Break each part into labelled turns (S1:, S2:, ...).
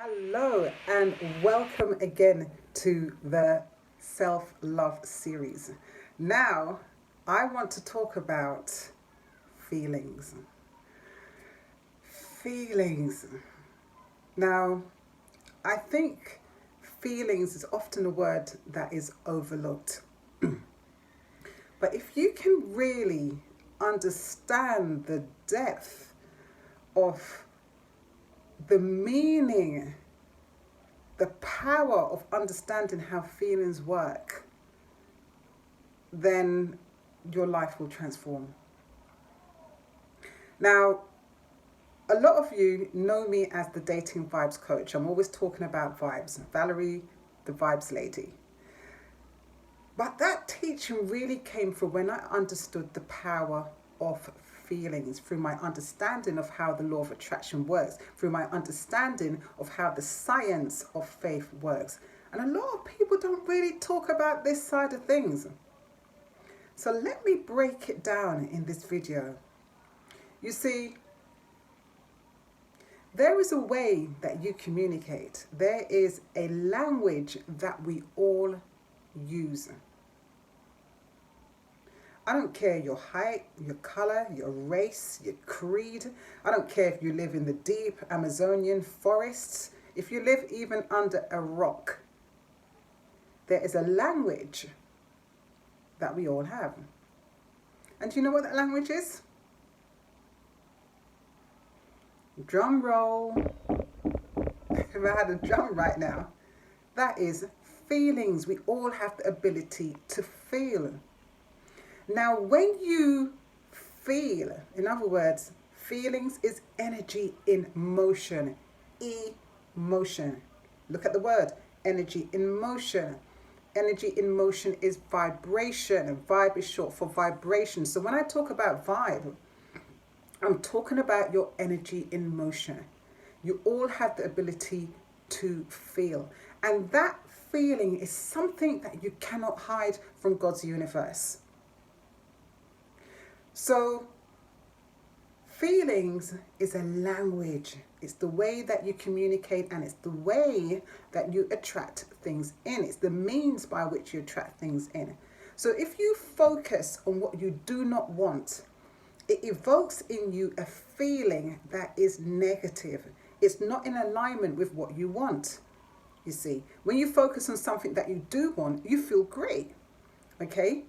S1: Hello and welcome again to the Self Love series. Now, I want to talk about feelings. Feelings. Now, I think feelings is often a word that is overlooked. But if you can really understand the depth of the meaning, the power of understanding how feelings work, then your life will transform. Now, a lot of you know me as the dating vibes coach. I'm always talking about vibes. Valerie, the vibes lady. But that teaching really came from when I understood the power of feelings, through my understanding of how the law of attraction works, through my understanding of how the science of faith works. And a lot of people don't really talk about this side of things. So let me break it down in this video. You see, there is a way that you communicate. There is a language that we all use. I don't care your height, your color, your race, your creed. I don't care if you live in the deep Amazonian forests, if you live even under a rock. There is a language that we all have. And do you know what that language is? Drum roll. If I had a drum right now, that is feelings. We all have the ability to feel. Now, when you feel, in other words, feelings is energy in motion. Emotion. Look at the word, energy in motion. Energy in motion is vibration, and vibe is short for vibration. So when I talk about vibe, I'm talking about your energy in motion. You all have the ability to feel. And that feeling is something that you cannot hide from God's universe. So, feelings is a language. It's the way that you communicate, and it's the way that you attract things in. It's the means by which you attract things in. So if you focus on what you do not want, it evokes in you a feeling that is negative. It's not in alignment with what you want. You see, when you focus on something that you do want, you feel great. Okay?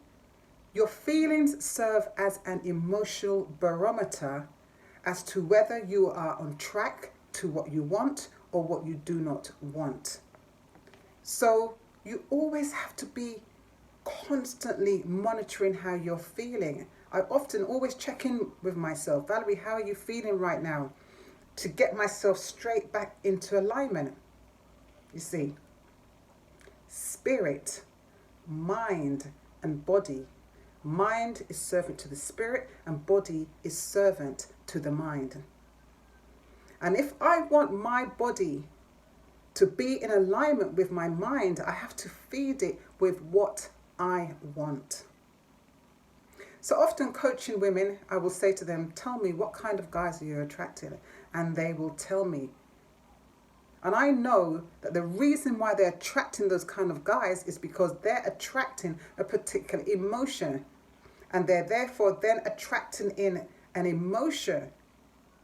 S1: Your feelings serve as an emotional barometer as to whether you are on track to what you want or what you do not want. So you always have to be constantly monitoring how you're feeling. I often always check in with myself. Valerie, how are you feeling right now? To get myself straight back into alignment. You see, spirit, mind, and body. Mind is servant to the spirit, and body is servant to the mind. And if I want my body to be in alignment with my mind, I have to feed it with what I want. So often coaching women, I will say to them, tell me, what kind of guys are you attracting? And they will tell me. And I know that the reason why they're attracting those kind of guys is because they're attracting a particular emotion. And they're therefore then attracting in an emotion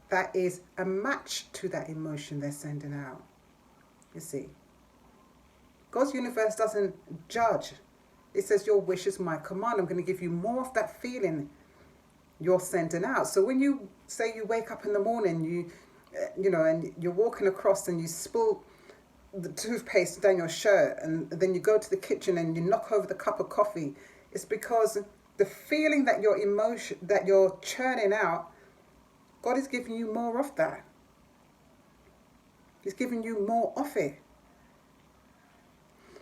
S1: that is a match to that emotion they're sending out. You see, God's universe doesn't judge. It says your wish is my command. I'm going to give you more of that feeling you're sending out. So when you say you wake up in the morning, you know, and you're walking across and you spill the toothpaste down your shirt, and then you go to the kitchen and you knock over the cup of coffee, it's because the feeling that you're churning out, God is giving you more of that. He's giving you more of it.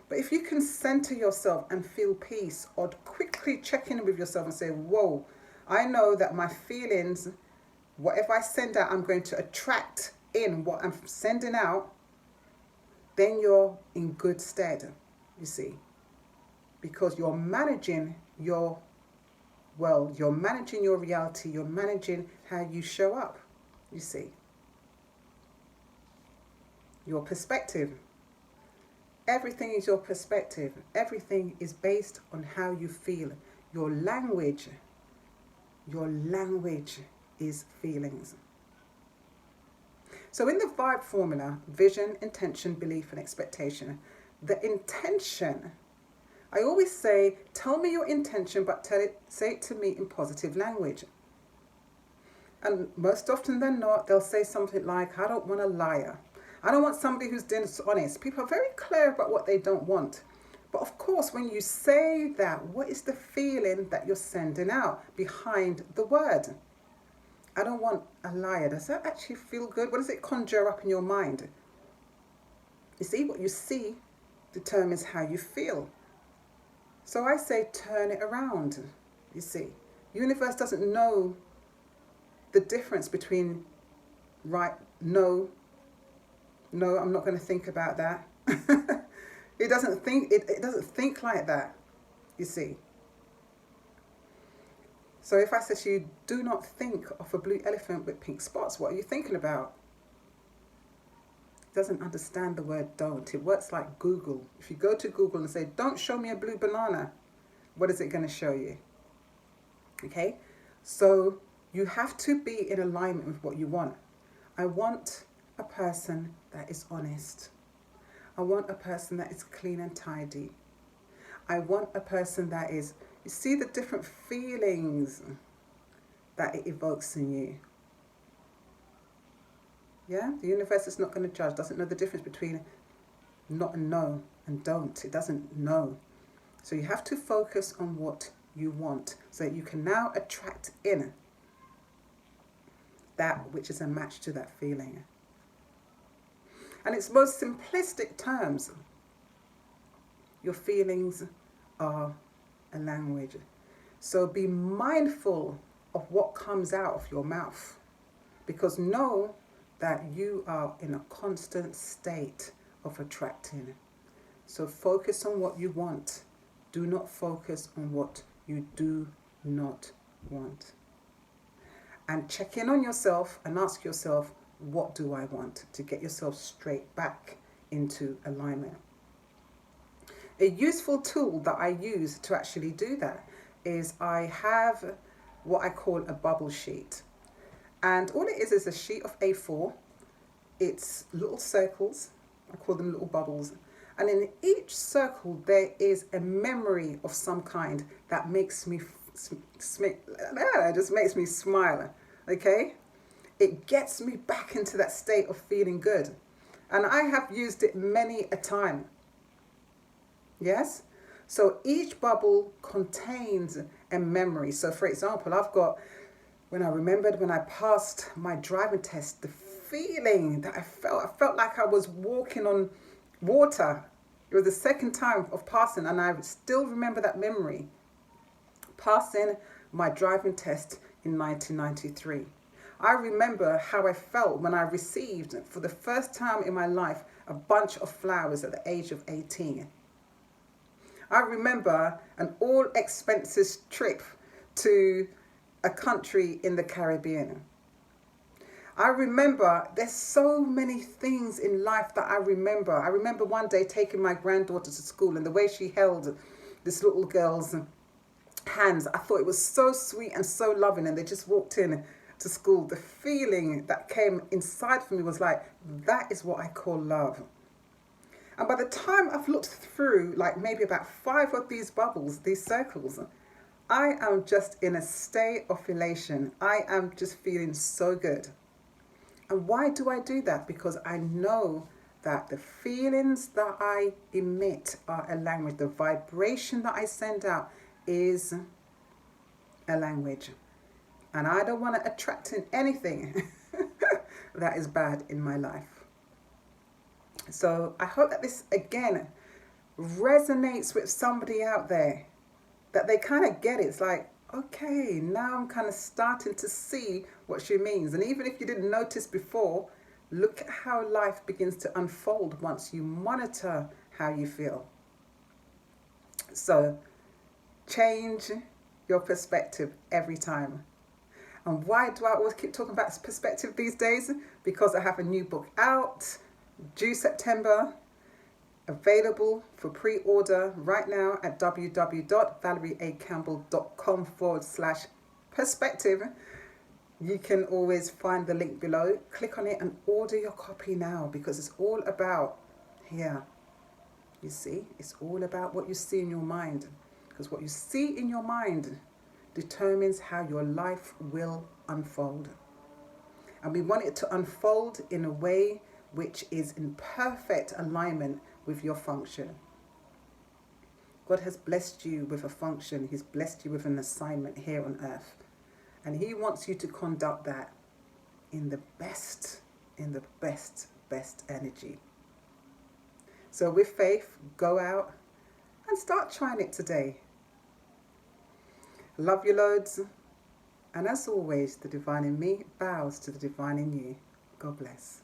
S1: But if you can center yourself and feel peace, or quickly check in with yourself and say, whoa, I know that my feelings, whatever I send out, I'm going to attract in what I'm sending out, then you're in good stead, you see. Because you're managing your you're managing your reality, you're managing how you show up, you see. your perspective. Everything is your perspective. Everything is based on how you feel. Your language is feelings. So in the vibe formula, vision, intention, belief, and expectation, the intention, I always say, tell me your intention, but say it to me in positive language. And most often than not, they'll say something like, I don't want a liar. I don't want somebody who's dishonest. People are very clear about what they don't want. But of course, when you say that, what is the feeling that you're sending out behind the word? I don't want a liar. Does that actually feel good? What does it conjure up in your mind? You see, what you see determines how you feel. So I say turn it around, you see. Universe doesn't know the difference between right, no, I'm not going to think about that. It doesn't think like that, you see. So if I said to you, do not think of a blue elephant with pink spots, what are you thinking about? It doesn't understand the word don't. It works like Google. If you go to Google and say, don't show me a blue banana, what is it going to show you? Okay? So you have to be in alignment with what you want. I want a person that is honest. I want a person that is clean and tidy. I want a person that is, you see the different feelings that it evokes in you. Yeah, the universe is not going to judge, doesn't know the difference between not and no and don't. It doesn't know. So you have to focus on what you want so that you can now attract in that which is a match to that feeling. And its most simplistic terms, your feelings are a language. So be mindful of what comes out of your mouth, because know that you are in a constant state of attracting. So focus on what you want. Do not focus on what you do not want. And check in on yourself and ask yourself, what do I want? To get yourself straight back into alignment. A useful tool that I use to actually do that is I have what I call a bubble sheet. And all it is a sheet of A4. It's little circles. I call them little bubbles. And in each circle, there is a memory of some kind that makes me just makes me smile. Okay? It gets me back into that state of feeling good. And I have used it many a time. Yes? So each bubble contains a memory. So for example, I've got, when I passed my driving test, the feeling that I felt like I was walking on water. It was the second time of passing, and I still remember that memory. Passing my driving test in 1993. I remember how I felt when I received, for the first time in my life, a bunch of flowers at the age of 18. I remember an all expenses trip to a country in the Caribbean. I remember there's so many things in life that I remember. I remember one day taking my granddaughter to school and the way she held this little girl's hands. I thought it was so sweet and so loving, and they just walked in to school. The feeling that came inside for me was like, that is what I call love. And by the time I've looked through like maybe about 5 of these bubbles, these circles, I am just in a state of elation. I am just feeling so good. And why do I do that? Because I know that the feelings that I emit are a language. The vibration that I send out is a language. And I don't want to attract in anything that is bad in my life. So I hope that this, again, resonates with somebody out there, that they kind of get it. It's like, okay, now I'm kind of starting to see what she means. And even if you didn't notice before, look at how life begins to unfold once you monitor how you feel. So change your perspective every time. And why do I always keep talking about perspective these days? Because I have a new book out. Due September, available for pre-order right now at www.valerieacampbell.com/perspective. You can always find the link below. Click on it and order your copy now, because it's all about here. You see, it's all about what you see in your mind, because what you see in your mind determines how your life will unfold. And we want it to unfold in a way which is in perfect alignment with your function. God has blessed you with a function. He's blessed you with an assignment here on earth. And He wants you to conduct that in the best energy. So with faith, go out and start trying it today. Love you loads. And as always, the divine in me bows to the divine in you. God bless.